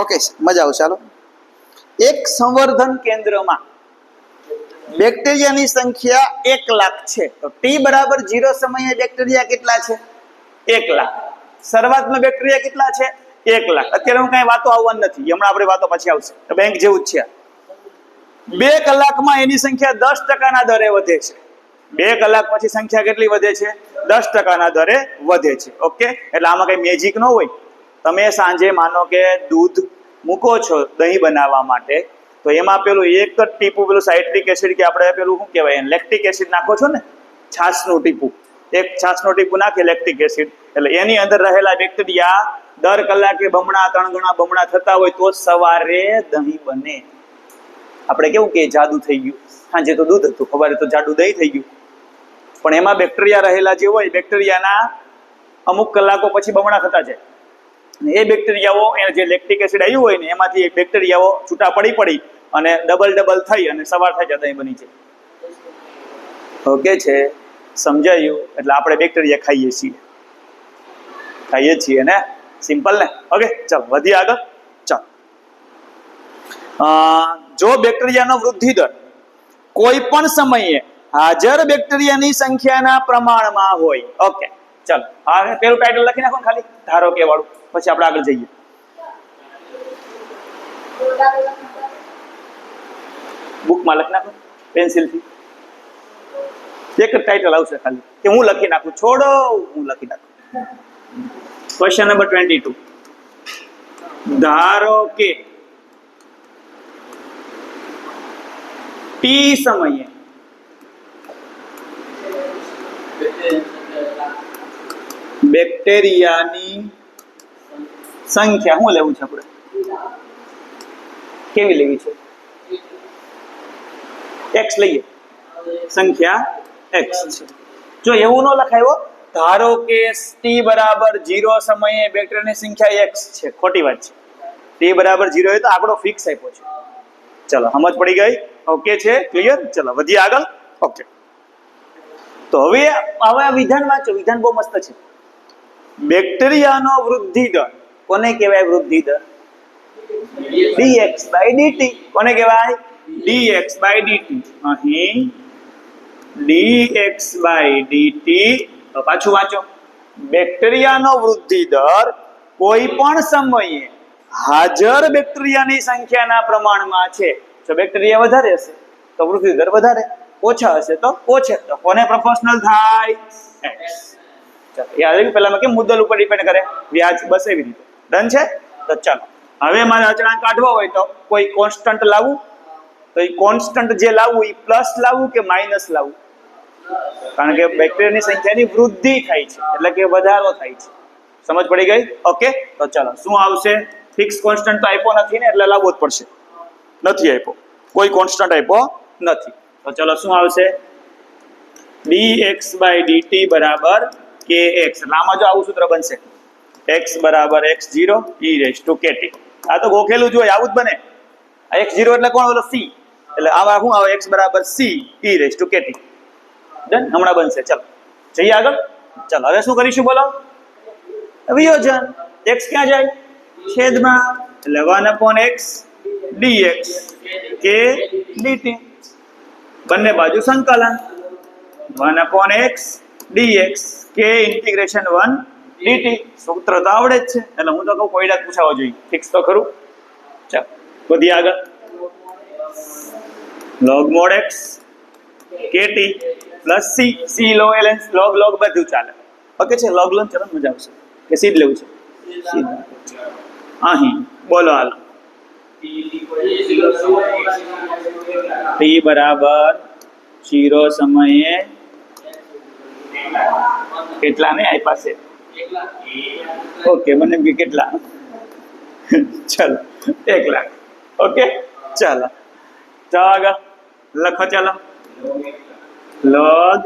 Okay, મજા આવશે. ચાલો, એક સંવર્ધન કેન્દ્રમાં બેક્ટેરિયાની સંખ્યા 1 લાખ છે, તો ટી બરાબર 0 સમયે બેક્ટેરિયા કેટલા છે? 1 લાખ. શરૂઆતમાં બેક્ટેરિયા કેટલા છે? 1 લાખ. અત્યારે હું કઈ વાતો આવવાની નથી, હમણાં આપણે વાતો પછી આવશે. બેંક જેવું જ છે. 2 કલાકમાં એની સંખ્યા 10% દરે વધે છે. 2 કલાક પછી સંખ્યા કેટલી વધે છે? 10% દરે વધે છે. ઓકે, એટલે આમાં કઈ મેજિક ન હોય. તમે સાંજે માનો કે દૂધ મૂકો છો દહીં બનાવવા માટે, તો એમાં પેલું એક જ ટીપું પેલું સાઇટ્રિક એસિડ કે આપણે પેલું શું કહેવાય લેક્ટિક એસિડ નાખો છો ને, છાશનું ટીપું, એક છાશનું ટીપું નાખે લેક્ટિક એસિડ, એટલે એની અંદર રહેલા બેક્ટેરિયા દર કલાકે બમણા 3 ગણા બમણા થતા હોય તો સવારે દહીં બને. આપણે કેવું કે જાદુ થઈ ગયું, સાંજે તો દૂધ હતું, સવારે તો જાદુ દહીં થઈ ગયું. પણ એમાં બેક્ટેરિયા રહેલા જે હોય, બેક્ટેરિયાના અમુક કલાકો પછી બમણા થતા જાય. એ બેક્ટેરિયાઓ એને જે લેક્ટિક એસિડ આવ્યું હોય ને એમાંથી એક બેક્ટેરિયાઓ છૂટા પડી અને ડબલ થઈ અને સવાર થાય છે દહીં બની છે. ઓકે છે, સમજાયું? એટલે આપણે બેક્ટેરિયા ખાઈએ છીએ ને, સિમ્પલ ને. ઓકે, ચાલો વધીએ આગળ. ચાલો, જો બેક્ટેરિયાનો વૃદ્ધિ દર કોઈ પણ સમયે હાજર બેક્ટેરિયાની સંખ્યાના પ્રમાણમાં હોય. ઓકે, ચાલો હા, પેલું ટાઇટલ લખી નાખો ખાલી, ધારો કે વાળું, પછી આપણે આગળ જઈએ. બુકમાં લખી નાખો પેન્સિલથી, એક જ ટાઇટલ આવશે ખાલી, કે હું લખી નાખું, છોડો હું લખી નાખું. Question number 22. ધારો કે ટી સમયે બેક્ટેરિયાની સંખ્યા શું લેવું છે આપણે? કેવી લેવી છે? x લઈએ, સંખ્યા x છે. જો એવું ન લખાયો, ધારો કે t બરાબર 0 સમયે બેક્ટેરિયાની સંખ્યા x છે, ખોટી વાત છે. t બરાબર 0 હોય તો આંકડો ફિક્સ આપ્યો છે. ચલો, સમજ પડી ગઈ? ઓકે છે, ક્લિયર? ચલો વધીએ આગળ. ઓકે, તો હવે આ વિધાન વાંચો, વિધાન બહુ મસ્ત છે. બેક્ટેરિયાનો વૃદ્ધિ દર કોને કહેવાય? વૃદ્ધિ દર dx/dt. કોને કહેવાય? dx/dt. અહીં dx/dt. તો પાછું વાંચો, બેક્ટેરિયાનો વૃદ્ધિ દર કોઈ પણ સમયે હાજર બેક્ટેરિયાની સંખ્યાના પ્રમાણમાં છે. જો બેક્ટેરિયા વધારે હશે તો વૃદ્ધિ દર વધારે, ઓછા હશે તો ઓછે. તો કોને પ્રોપોર્શનલ થાય? x. ચાલો, યાદ રાખ્યું? પહેલામાં કેમ મુદ્દલ ઉપર ડિપેન્ડ કરે, વ્યાજ, બસ એવી રીતે. ડન છે? તો ચાલો, હવે મારે અચળાંક કાઢવો હોય તો કોઈ કોન્સ્ટન્ટ લાવવું, તો એ કોન્સ્ટન્ટ જે લાવવું એ પ્લસ લાવવું કે માઇનસ લાવવું? કારણ કે બેક્ટેરિયાની સંખ્યાની વૃદ્ધિ થાય છે, એટલે કે વધારો થાય છે. સમજ પડી ગઈ? ઓકે, તો ચાલો શું આવશે? ફિક્સ કોન્સ્ટન્ટ તો આપ્યો નથી ને, એટલે લાવવો જ પડશે. નથી આપ્યો, કોઈ કોન્સ્ટન્ટ આપ્યો નથી. તો ચાલો શું આવશે? dx/dt બરાબર kx. એટલે આમાં જો આવું સૂત્ર બનશે, x બરાબર x0 e⁻kt. આ તો ગોખેલું જ હોય, આવું જ બને. આ x0 એટલે કોણ? ઓલો c. એટલે આવા શું આવે? x બરાબર c e⁻kt. ડન, હમણાં બનશે. ચાલો જઈએ આગળ. ચાલો હવે શું કરીશું બોલો? વિયોજન. x ક્યાં જાય? છેદમાં, એટલે 1/x dx k dt. બંને બાજુ સંકલન, 1/x dx k integration 1 dt. સૂત્ર તો આવડે જ છે, એટલે હું તો કહું કોઈડા પૂછાવો જોઈએ, ફિક્સ તો ખરું. ચાલો વધીએ આગળ. log mod x kt plus c. c log બધું ચાલે. ઓકે છે, log ચલો મજા આવશે. કે સીધ લેવું છે? અહીં બોલો હાલો. t બરાબર 0 સમયે કેટલા ને આપ્યા છે? ઓકે, મને બી કેટલા? ચાલો 1 લાખ. ઓકે, ચાલો આગળ લખો. ચાલો, log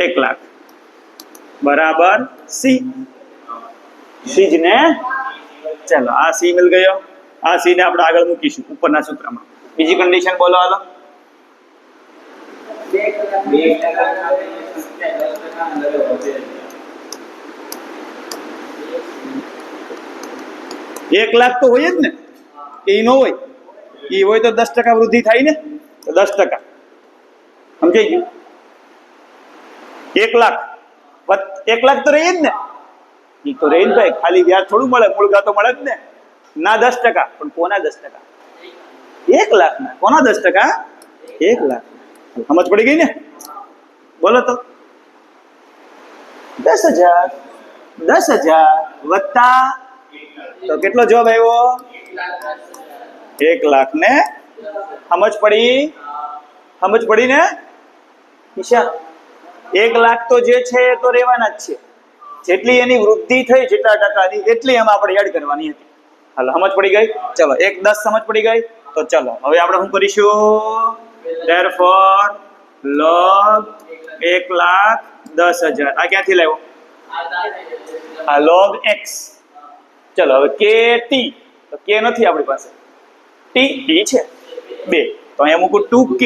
1 લાખ બરાબર c. c જ ને? ચાલો, આ c મિલ ગયો. આ c ને આપણે આગળ મૂકીશું ઉપરના સૂત્રમાં. બીજી કન્ડિશન બોલો હાલો. 1 લાખ તો હોય જ ને, એ ન હોય, એ હોય તો 10% વૃદ્ધિ થાય ને, તો 10%. સમજાઈ ગયું? 1 લાખ 1 લાખ તો રહી જ ને, એ તો રહી જ ભાઈ, ખાલી વ્યાજ થોડું મળે, મૂળગા તો મળે જ ને. ના 10%, પણ કોના 10%? 1 લાખ ના, કોના 10%? 1 લાખ. સમજ પડી ગઈ ને? બોલો તો 10,000 વત્તા, તો કેટલો જવાબ આવ્યો? 1 લાખ ને. સમજ પડી ને ઈશા? 1 લાખ તો જે છે એ તો રહેવાના જ છે, જેટલી એની વૃદ્ધિ થઈ જેટલા ટકાની એટલી એમાં આપણે એડ કરવાની હતી. હાલો, સમજ પડી ગઈ? ચલો 1/10 સમજ પડી ગઈ. તો ચલો હવે આપણે શું કરીશું? therefore log 1,10,000 આ ક્યાંથી લાવ્યો? આ log x. ચલો હવે kt, તો k નથી આપણી પાસે, t છે 2, તો અહીંયા મૂકું 2k.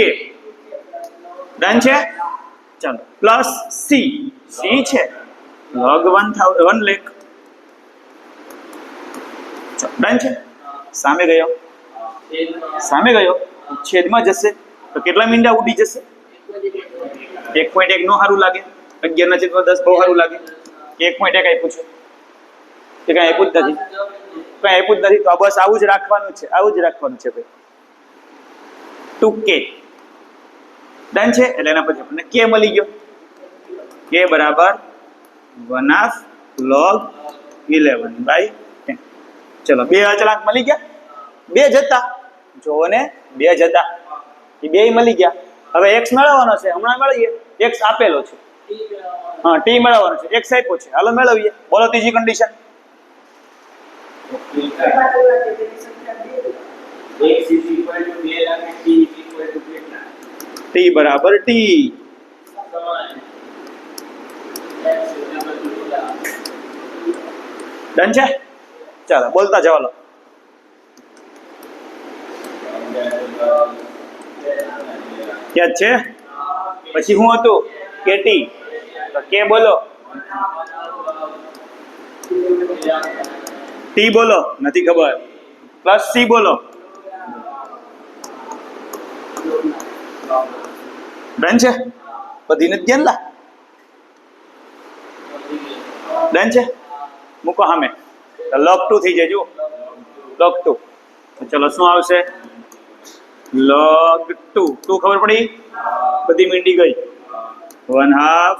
ડન છે? ચાલો પ્લસ c છે log 1 લાખ. ડન છે? સામે ગયો છેદમાં જશે તો કેટલા મીંડા ઉડી જશે? 1.1 નો સારું લાગે, 11/10 બહુ સારું લાગે. 1.1 આપ્યું છે, કે કઈ આપ્યું જ નથી, તો આ બસ આવું જ રાખવાનું છે ભાઈ. 2k. ડન છે? એટલે એના પછી આપણને k મળી ગયો. k બરાબર 1/2 log 11/10. ચલો 2 અચળાંક મળી ગયા, 2 જતા, જોવો ને 2 જતા, એ 2 મળી ગયા. હવે x મેળવવાનો છે, હમણાં મેળવીએ. x આપેલો છે, હા, t મેળવવાનો છે, x આપ્યો છે, હાલો મેળવીએ. બોલો ત્રીજી કન્ડિશન. t બરાબર t. ડન છે? ચાલો બોલતા જવા લો. ક્યાં છે? પછી શું હતું? kt. તો k બોલો, t બોલો, નથી ખબર. પ્લસ c બોલો. ડન છે? બધી નથી ધ્યાન લા. ડન છે? મૂકો સામે, log 2 થઈ જાય. જુઓ log 2. ચલો શું આવશે? log 2 ખબર પડી? બધી મીંડી ગઈ. 1/2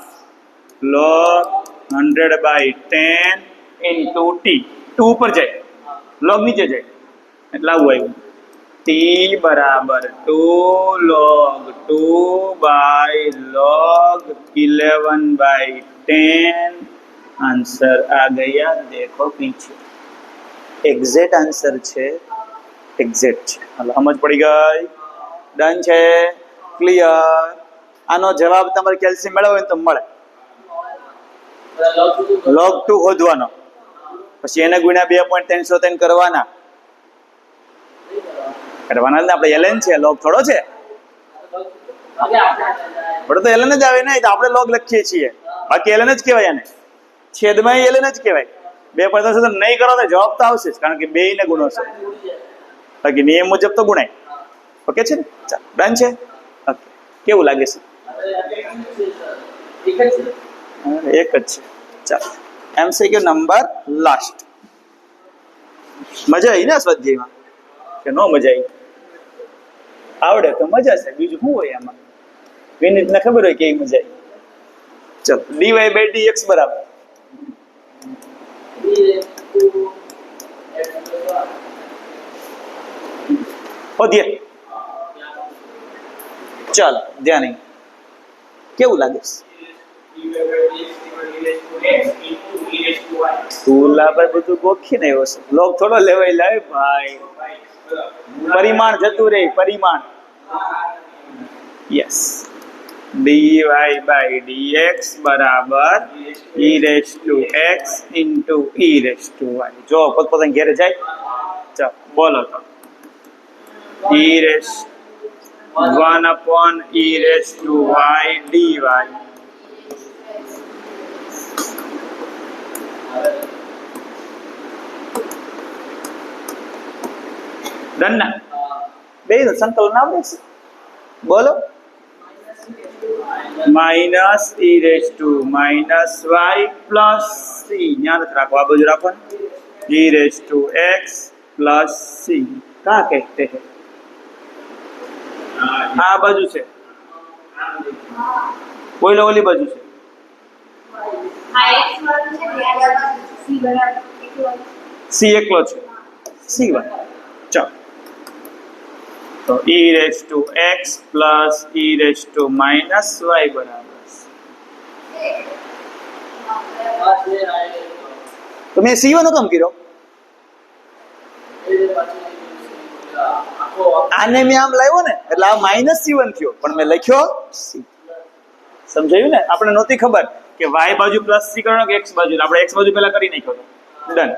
log 100/10 into t. 2 ઉપર જાય, log નીચે જાય, એટલે આવું આવ્યું. t બરાબર 2 log 2/log 11/10. आंसर आ गया, देखो पीछे. एग्जैक्ट आंसर છે, એક્ઝેક્ટ છે. હાલો સમજ પડી ગઈ? ડન છે? ક્લિયર? આનો જવાબ તમારે કેલ્શિયમ મેળવવો હોય તો મળે. log 2 શોધવાનો, પછી એને ગુણ્યા 2.303 કરવાના ને. આપણે ln છે, log થોડો છે. આપણે તો ln જ આવે ને, તો આપણે log લખીએ છીએ, બાકી ln જ કહેવાય. આને છેદમાં ln જ કહેવાય. 2.303 નહીં કરો તો જવાબ તો આવશે જ, કારણ કે 2 ને ગુણો છે, બાકી નિયમ મુજબ તો ગુણાય. ઓકે છે ને? ચાલો ડન છે? ઓકે. કેવું લાગે છે? એક જ છે. ચાલો MCQ નંબર લાસ્ટ. મજા આવી ને સ્વાધ્યાયમાં કે નો મજા આવી? આવડે તો મજા છે, બીજું શું હોય આમાં? વિનીતને ખબર હોય કેવી મજા આવી. ચલો dy/dx બરાબર શોધીએ. ચાલો ધ્યાન નહીં, કેવું લાગે છે? તુલા પર બધું ગોખીને આવ્યો છે, લોક થોડો લેવાય લાવે ભાઈ. પરિમાણ જતું રહે, પરિમાણ. યસ, dy/dx બરાબર e⁻x into e⁻y. જો પોતપોતાની ઘેરે જાય. ચાલો બોલો તો. 1/e⁻y dy. ડન ના બે નું સંકલન આવડે છે બોલો minus e raise to minus y plus c યાદ રાખો આ બાજુ રાખો e raise to x plus c कहाँ कहते हैं આ બાજુ છે બોલો ઓલી બાજુ છે સી એકલો છે સી વન ચાલો તો e raise to x plus e raise to minus y બરાબર તો મેં સી વન નું કામ કર્યો આને મેં આમ લાવ્યો ને એટલે આ માઇનસ સી1 થયો પણ મેં લખ્યો સી સમજાયું ને આપણે નહોતી ખબર કે વાય બાજુ પ્લસ સી કરવાનો કે એક્સ બાજુ આપણે એક્સ બાજુ પહેલા કરી નાખ્યો ડન